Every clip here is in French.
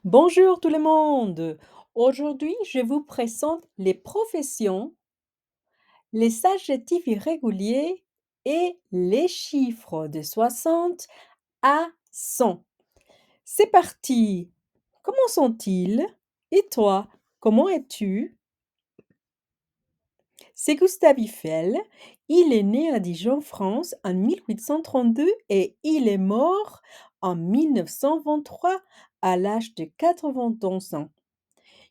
Bonjour tout le monde. Aujourd'hui, je vous présente les professions, les adjectifs irréguliers et les chiffres de 60 à 100. C'est parti. Comment sont-ils? Et toi, comment es-tu? C'est Gustave Eiffel. Il est né à Dijon, France, en 1832 et il est mort en 1923 à l'âge de 91 ans.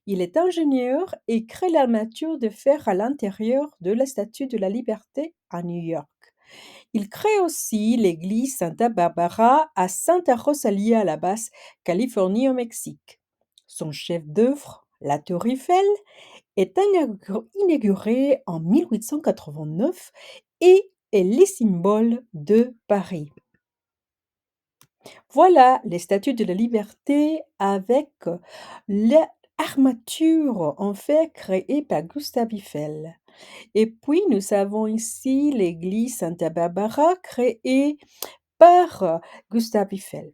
Il est ingénieur et crée l'armature de fer à l'intérieur de la Statue de la Liberté à New York. Il crée aussi l'église Santa Barbara à Santa Rosalia à la Basse Californie au Mexique. Son chef-d'œuvre, la Tour Eiffel, est inauguré en 1889 et est le symbole de Paris. Voilà les statues de la liberté avec l'armature en fer créée par Gustave Eiffel. Et puis nous avons ici l'église Santa Barbara créée par Gustave Eiffel.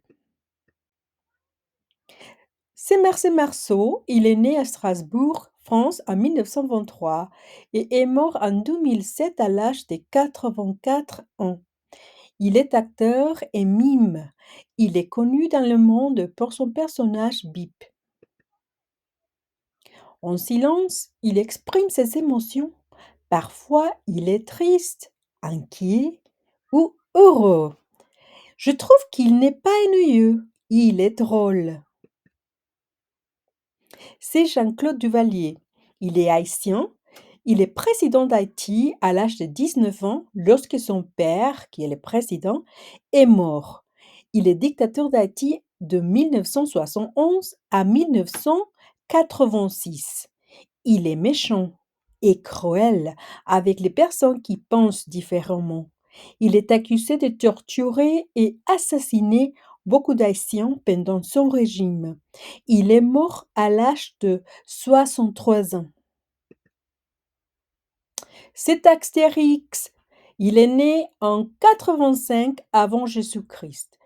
C'est Marcel Marceau, il est né à Strasbourg, France en 1923 et est mort en 2007 à l'âge de 84 ans. Il est acteur et mime. Il est connu dans le monde pour son personnage Bip. En silence, il exprime ses émotions. Parfois, il est triste, inquiet ou heureux. Je trouve qu'il n'est pas ennuyeux. Il est drôle. C'est Jean-Claude Duvalier. Il est haïtien. Il est président d'Haïti à l'âge de 19 ans lorsque son père, qui est le président, est mort. Il est dictateur d'Haïti de 1971 à 1986. Il est méchant et cruel avec les personnes qui pensent différemment. Il est accusé de torturer et assassiner beaucoup d'Haïtiens pendant son régime. Il est mort à l'âge de 63 ans. C'est Astérix. Il est né en 85 avant Jésus-Christ,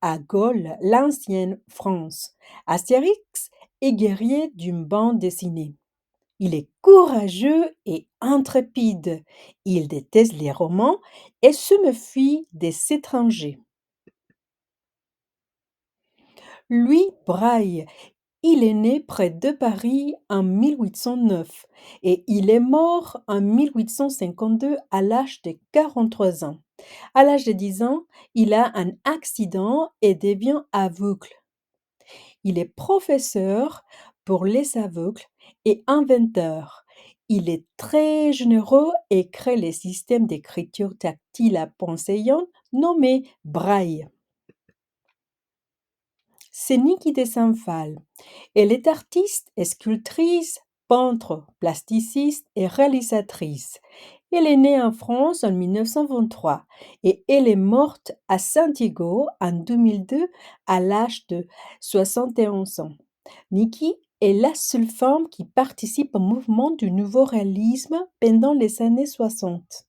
à Gaulle, l'ancienne France. Astérix est guerrier d'une bande dessinée. Il est courageux et intrépide. Il déteste les romans et se méfie des étrangers. Lui braille. Il est né près de Paris en 1809 et il est mort en 1852 à l'âge de 43 ans. À l'âge de 10 ans, il a un accident et devient aveugle. Il est professeur pour les aveugles et inventeur. Il est très généreux et crée les systèmes d'écriture tactile à pensée nommé Braille. C'est Niki de Saint-Phal. Elle est artiste et sculptrice, peintre, plasticiste et réalisatrice. Elle est née en France en 1923 et elle est morte à Santiago en 2002 à l'âge de 71 ans. Nikki est la seule femme qui participe au mouvement du nouveau réalisme pendant les années 60.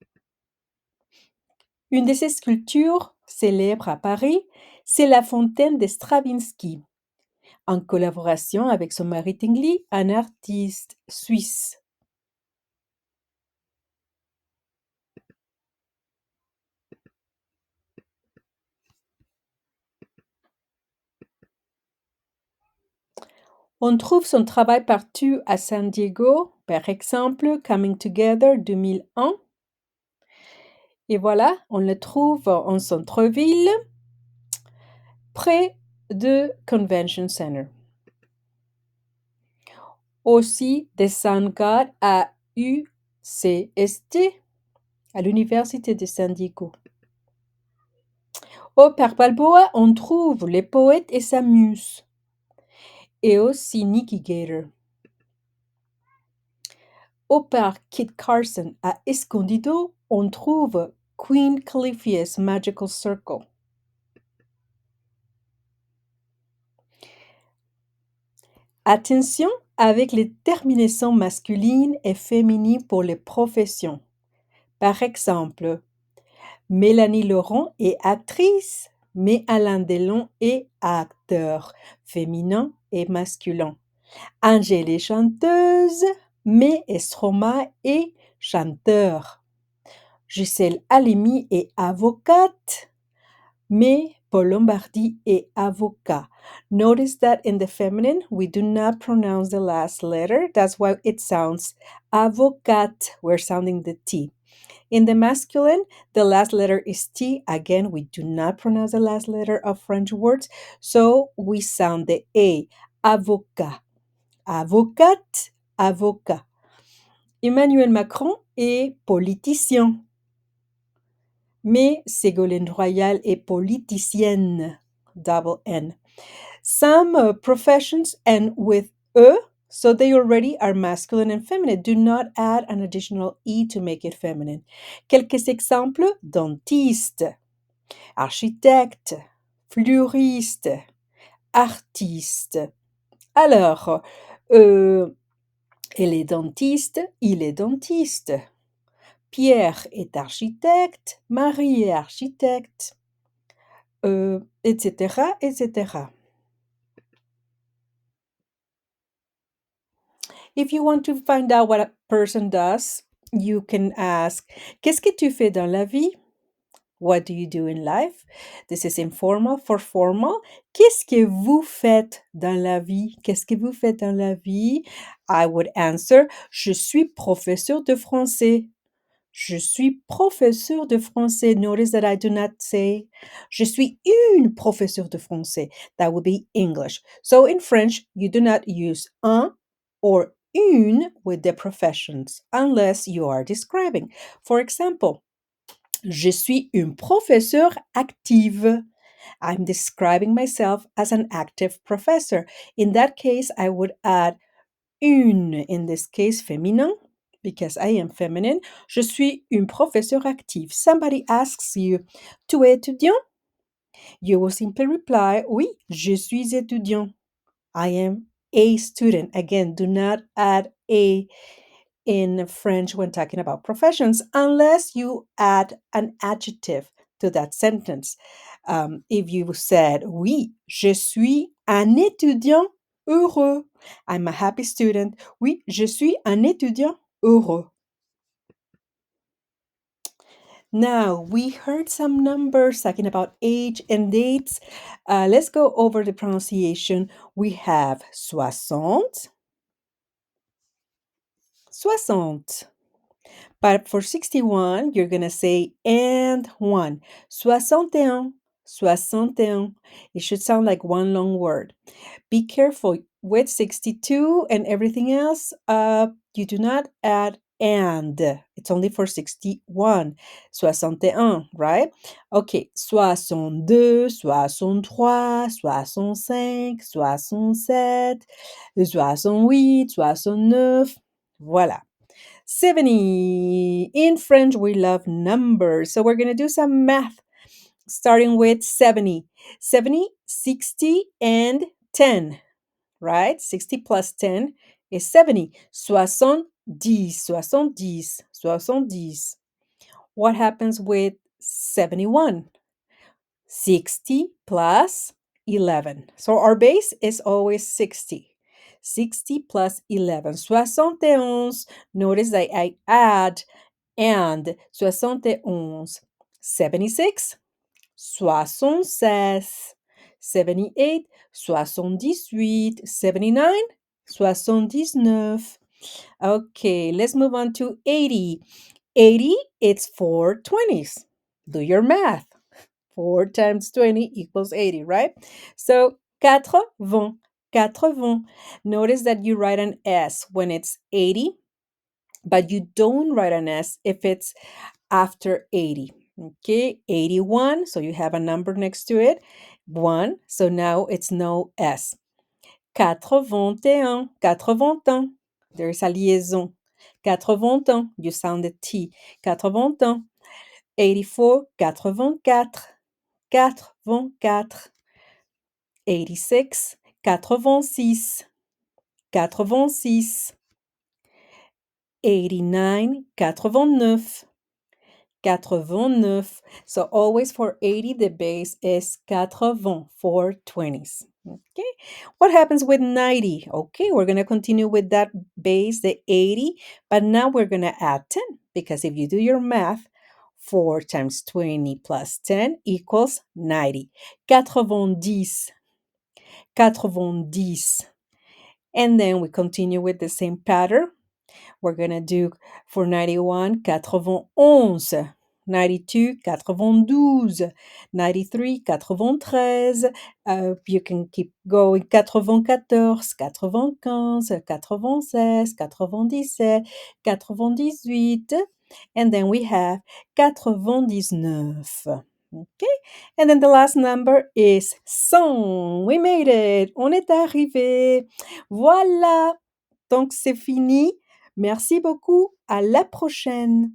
Une de ses sculptures célèbres à Paris, c'est la fontaine de Stravinsky, en collaboration avec son mari Tingley, un artiste suisse. On trouve son travail partout à San Diego, par exemple Coming Together 2001. Et voilà, on le trouve en centre-ville, près de Convention Center. Aussi des Sun God à UCSD, à l'Université de San Diego. Au Parc Balboa, on trouve les poètes et sa muse, et aussi Nikki Gator. Au parc Kit Carson à Escondido, on trouve Queen Califia's Magical Circle. Attention avec les terminaisons masculines et féminines pour les professions. Par exemple, Mélanie Laurent est actrice, mais Alain Delon est acteur féminin est masculin. Angèle est chanteuse, mais Stromae est chanteur. Gisèle Halimi est avocate, mais Paul Lombardi est avocat. Notice that in the feminine, we do not pronounce the last letter. That's why it sounds avocat. We're sounding the T. In the masculine, the last letter is T. Again, we do not pronounce the last letter of French words, so we sound the A. Avocat. Avocate, avocat. Emmanuel Macron est politicien, mais Ségolène Royal est politicienne. Double N. Some professions end with E, so they already are masculine and feminine. Do not add an additional E to make it feminine. Quelques exemples: dentiste, architecte, fleuriste, artiste. Alors, elle est dentiste, il est dentiste. Pierre est architecte, Marie est architecte, etc., etc. If you want to find out what a person does, you can ask, qu'est-ce que tu fais dans la vie? What do you do in life? This is informal for formal. Qu'est-ce que vous faites dans la vie? Qu'est-ce que vous faites dans la vie? I would answer, je suis professeur de français. Je suis professeur de français. Notice that I do not say, je suis une professeure de français. That would be English. So in French, you do not use un or une with the professions unless you are describing. For example, je suis une professeure active. I'm describing myself as an active professor. In that case, I would add une, in this case, féminin, because I am feminine. Je suis une professeure active. Somebody asks you, tu es étudiant? You will simply reply, oui, je suis étudiant. I am a student. Again, do not add a in French when talking about professions unless you add an adjective to that sentence. If you said, oui, je suis un étudiant heureux. I'm a happy student. Oui, je suis un étudiant heureux. Now, we heard some numbers talking about age and dates. Let's go over the pronunciation. We have soixante, soixante. But for 61, you're going to say and one. Soixante et un, soixante et un. It should sound like one long word. Be careful with 62 and everything else. You do not add and. It's only for 61. 61, right? Okay. 62, 63, 65, 67, 68, 69. Voilà. 70. In French, we love numbers. So we're going to do some math starting with 70. 70, 60, and 10, right? 60 plus 10 is 70. 70, 70, 70. What happens with 71? 60 plus 11. So our base is always 60. 60 plus 11. 71. Notice that I add and 71. 76. 76. 78. 78. 79. 79. Okay, let's move on to 80. 80, it's 4 20s. Do your math. 4 times 20 equals 80, right? So, 80. 80. Notice that you write an S when it's 80, but you don't write an S if it's after 80. Okay, 81, so you have a number next to it. 1, so now it's no S. 81, 80. There is a liaison. 80, you sound the T. 80. 84, 84. 84. 86, 86. 86. 89, 89. 89. So always for 80, the base is 80, 4 20s. Okay. What happens with 90? Okay, we're going to continue with that base, the 80, but now we're going to add 10 because if you do your math, 4 times 20 plus 10 equals 90. 90. 90. And then we continue with the same pattern. We're going to do for 91, 91. 92, 92. 93, 93. You can keep going. 94, 95, 96, 97, 98. And then we have 99. Okay? And then the last number is 100. We made it. On est arrivé. Voilà. Donc c'est fini. Merci beaucoup. À la prochaine.